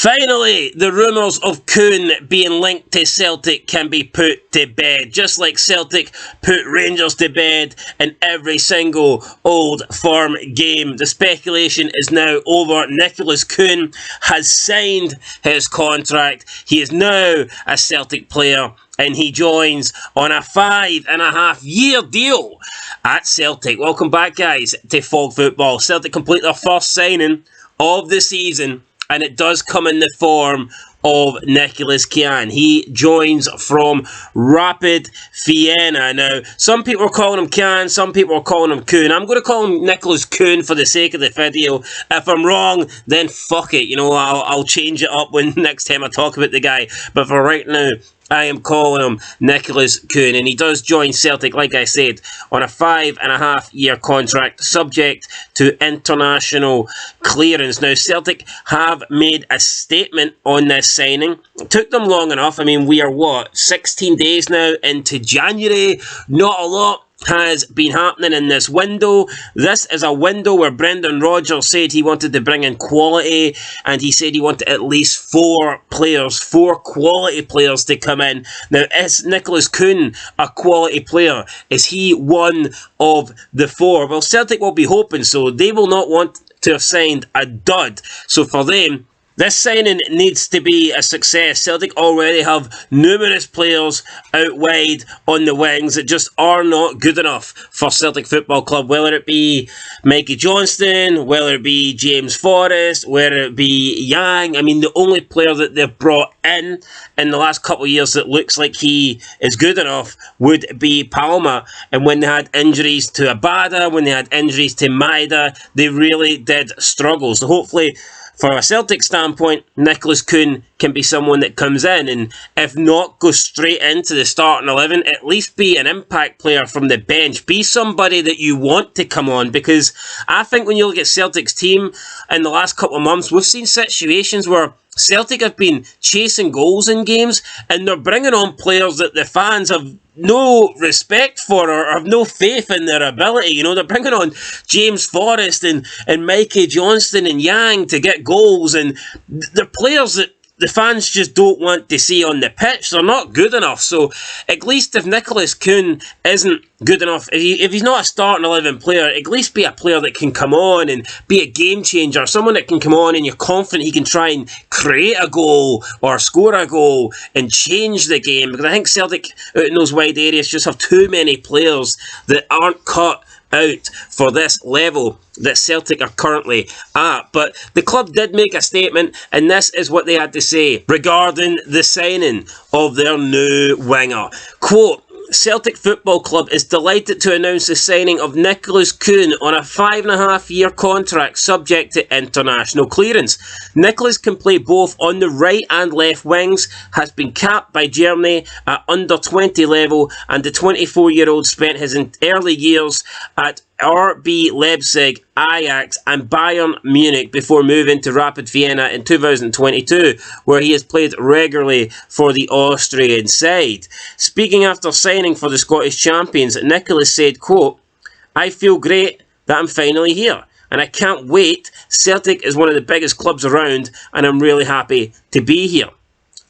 Finally, the rumours of Kuhn being linked to Celtic can be put to bed, just like Celtic put Rangers to bed in every single Old Firm game. The speculation is now over. Nicolas Kuhn has signed his contract. He is now a Celtic player, and he joins on a 5.5-year deal at Celtic. Welcome back, guys, to Fog Football. Celtic complete their first signing of the season, and it does come in the form of Nicolas Kuhn. He joins from Rapid Vienna. Now, some people are calling him Kuhn, some people are calling him Kuhn. I'm going to call him Nicolas Kuhn for the sake of the video. If I'm wrong, then fuck it. You know, I'll change it up when next time I talk about the guy. But for right now, I am calling him Nicolas Kuhn, and he does join Celtic, like I said, on a 5.5-year contract, subject to international clearance. Now, Celtic have made a statement on this signing. It took them long enough. I mean, we are, 16 days now into January. Not a lot has been happening in this window. This is a window where Brendan Rodgers said he wanted to bring in quality, and he said he wanted at least four quality players to come in. Now, is Nicolas Kuhn a quality player? Is he one of the four? Well, Celtic will be hoping so. They will not want to have signed a dud. So for them, this signing needs to be a success. Celtic already have numerous players out wide on the wings that just are not good enough for Celtic Football Club, whether it be Mikey Johnston, whether it be James Forrest, whether it be Yang. I mean, the only player that they've brought in the last couple of years that looks like he is good enough would be Palma. And when they had injuries to Abada, when they had injuries to Maeda, they really did struggle. So hopefully, from a Celtic standpoint, Nicolas Kuhn can be someone that comes in, and if not, go straight into the starting 11, at least be an impact player from the bench. Be somebody that you want to come on, because I think when you look at Celtic's team in the last couple of months, we've seen situations where Celtic have been chasing goals in games, and they're bringing on players that the fans have no respect for or have no faith in their ability. You know, they're bringing on James Forrest and Mikey Johnston and Yang to get goals, and they're players that the fans just don't want to see on the pitch. They're not good enough. So at least if Nicolas Kuhn isn't good enough, if he's not a starting 11 player, at least be a player that can come on and be a game changer. Someone that can come on and you're confident he can try and create a goal or score a goal and change the game. Because I think Celtic out in those wide areas just have too many players that aren't cut out for this level that Celtic are currently at. But the club did make a statement, and this is what they had to say regarding the signing of their new winger. Quote, Celtic Football Club is delighted to announce the signing of Nicolas Kuhn on a 5.5-year contract subject to international clearance. Nicolas can play both on the right and left wings, has been capped by Germany at under 20 level, and the 24-year-old spent his early years at RB Leipzig, Ajax and Bayern Munich before moving to Rapid Vienna in 2022, where he has played regularly for the Austrian side. Speaking after signing for the Scottish champions, Nicolas said, quote, I feel great that I'm finally here, and I can't wait. Celtic is one of the biggest clubs around, and I'm really happy to be here.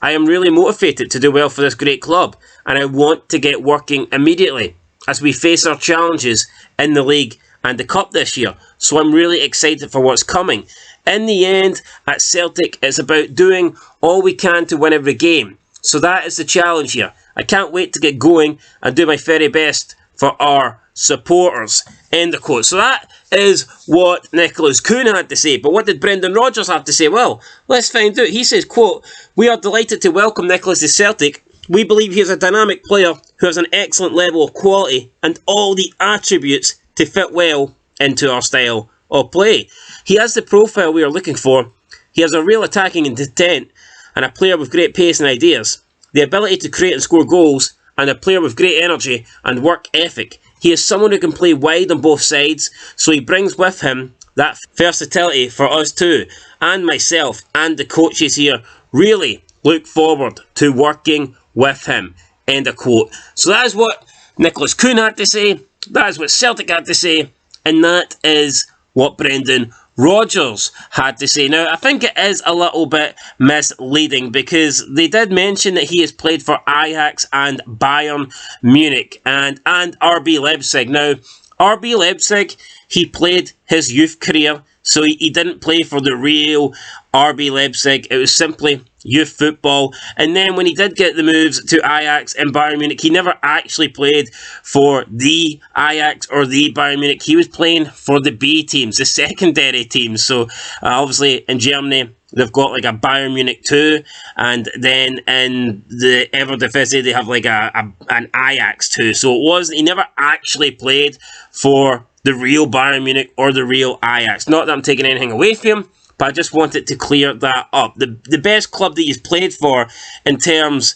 I am really motivated to do well for this great club, and I want to get working immediately as we face our challenges in the league and the cup this year. So I'm really excited for what's coming. In the end, at Celtic, it's about doing all we can to win every game. So that is the challenge here. I can't wait to get going and do my very best for our supporters. End of quote. So that is what Nicolas Kuhn had to say. But what did Brendan Rodgers have to say? Well, let's find out. He says, quote, we are delighted to welcome Nicolas to Celtic. We believe he is a dynamic player who has an excellent level of quality and all the attributes to fit well into our style of play. He has the profile we are looking for. He has a real attacking intent and a player with great pace and ideas, the ability to create and score goals, and a player with great energy and work ethic. He is someone who can play wide on both sides, so he brings with him that versatility for us too, and myself and the coaches here really look forward to working with him. End of quote. So that is what Nicolas Kuhn had to say, that is what Celtic had to say, and that is what Brendan Rodgers had to say. Now, I think it is a little bit misleading because they did mention that he has played for Ajax and Bayern Munich and RB Leipzig. Now, RB Leipzig, he played his youth career, so he didn't play for the real RB Leipzig. It was simply youth football. And then when he did get the moves to Ajax and Bayern Munich, he never actually played for the Ajax or the Bayern Munich. He was playing for the B teams, the secondary teams. So obviously in Germany, they've got like a Bayern Munich 2, and then in the Eredivisie they have like an Ajax 2. So he never actually played for the real Bayern Munich or the real Ajax. Not that I'm taking anything away from him, but I just wanted to clear that up. The best club that he's played for in terms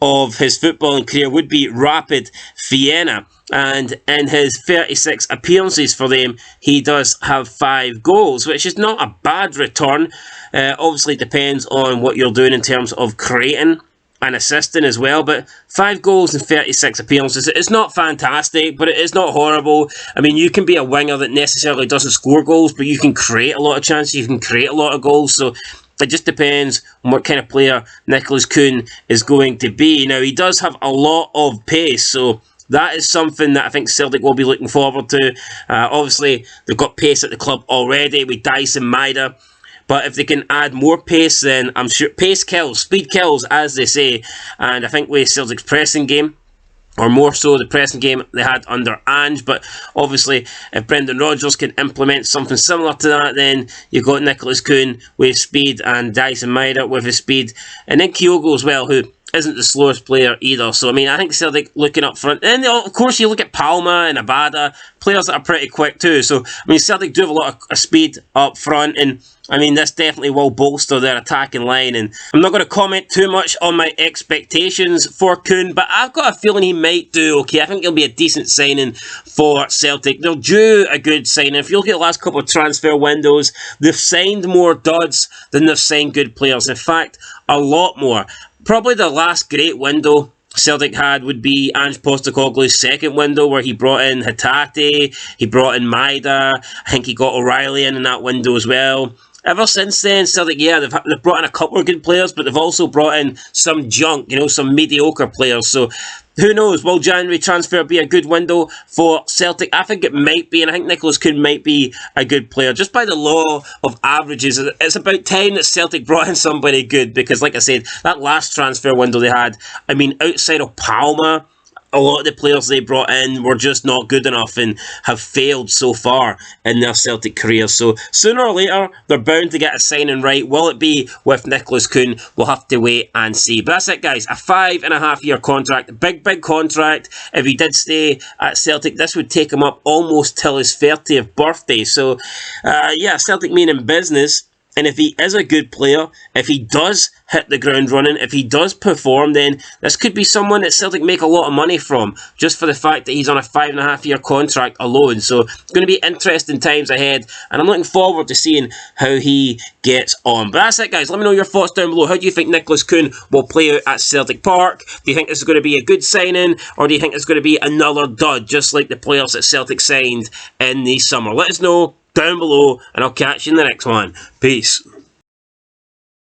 of his footballing career would be Rapid Vienna. And in his 36 appearances for them, he does have 5 goals, which is not a bad return. Obviously, it depends on what you're doing in terms of creating and assisting as well, but 5 goals in 36 appearances, it's not fantastic, but it is not horrible. I mean, you can be a winger that necessarily doesn't score goals, but you can create a lot of chances, you can create a lot of goals, so it just depends on what kind of player Nicolas Kuhn is going to be. Now, he does have a lot of pace, so that is something that I think Celtic will be looking forward to. Obviously, they've got pace at the club already with Dyson Maeda. But if they can add more pace, then I'm sure pace kills, speed kills, as they say. And I think with Celtic's pressing game, or more so the pressing game they had under Ange, but obviously if Brendan Rodgers can implement something similar to that, then you've got Nicolas Kuhn with speed and Dyson Maeda with his speed, and then Kyogo as well, who isn't the slowest player either. So, I mean, I think Celtic looking up front. And, of course, you look at Palma and Abada, players that are pretty quick too. So, I mean, Celtic do have a lot of speed up front. And, I mean, this definitely will bolster their attacking line. And I'm not going to comment too much on my expectations for Kuhn, but I've got a feeling he might do okay. I think he'll be a decent signing for Celtic. They'll do a good signing. If you look at the last couple of transfer windows, they've signed more duds than they've signed good players. In fact, a lot more. Probably the last great window Celtic had would be Ange Postecoglou's second window, where he brought in Hatate, he brought in Maeda, I think he got O'Reilly in that window as well. Ever since then, Celtic, yeah, they've brought in a couple of good players, but they've also brought in some junk, some mediocre players. So, who knows? Will January transfer be a good window for Celtic? I think it might be, and I think Nicolas Kuhn might be a good player. Just by the law of averages, it's about time that Celtic brought in somebody good, because, like I said, that last transfer window they had, I mean, outside of Palma, a lot of the players they brought in were just not good enough and have failed so far in their Celtic careers. So sooner or later, they're bound to get a signing right. Will it be with Nicolas Kuhn? We'll have to wait and see. But that's it, guys. A 5.5-year contract. Big contract. If he did stay at Celtic, this would take him up almost till his 30th birthday. So, yeah, Celtic mean in business. And if he is a good player, if he does hit the ground running, if he does perform, then this could be someone that Celtic make a lot of money from, just for the fact that he's on a 5.5-year contract alone. So it's going to be interesting times ahead, and I'm looking forward to seeing how he gets on. But that's it, guys. Let me know your thoughts down below. How do you think Nicolas Kuhn will play out at Celtic Park? Do you think this is going to be a good signing, or do you think it's going to be another dud, just like the players that Celtic signed in the summer? Let us know down below, and I'll catch you in the next one. Peace.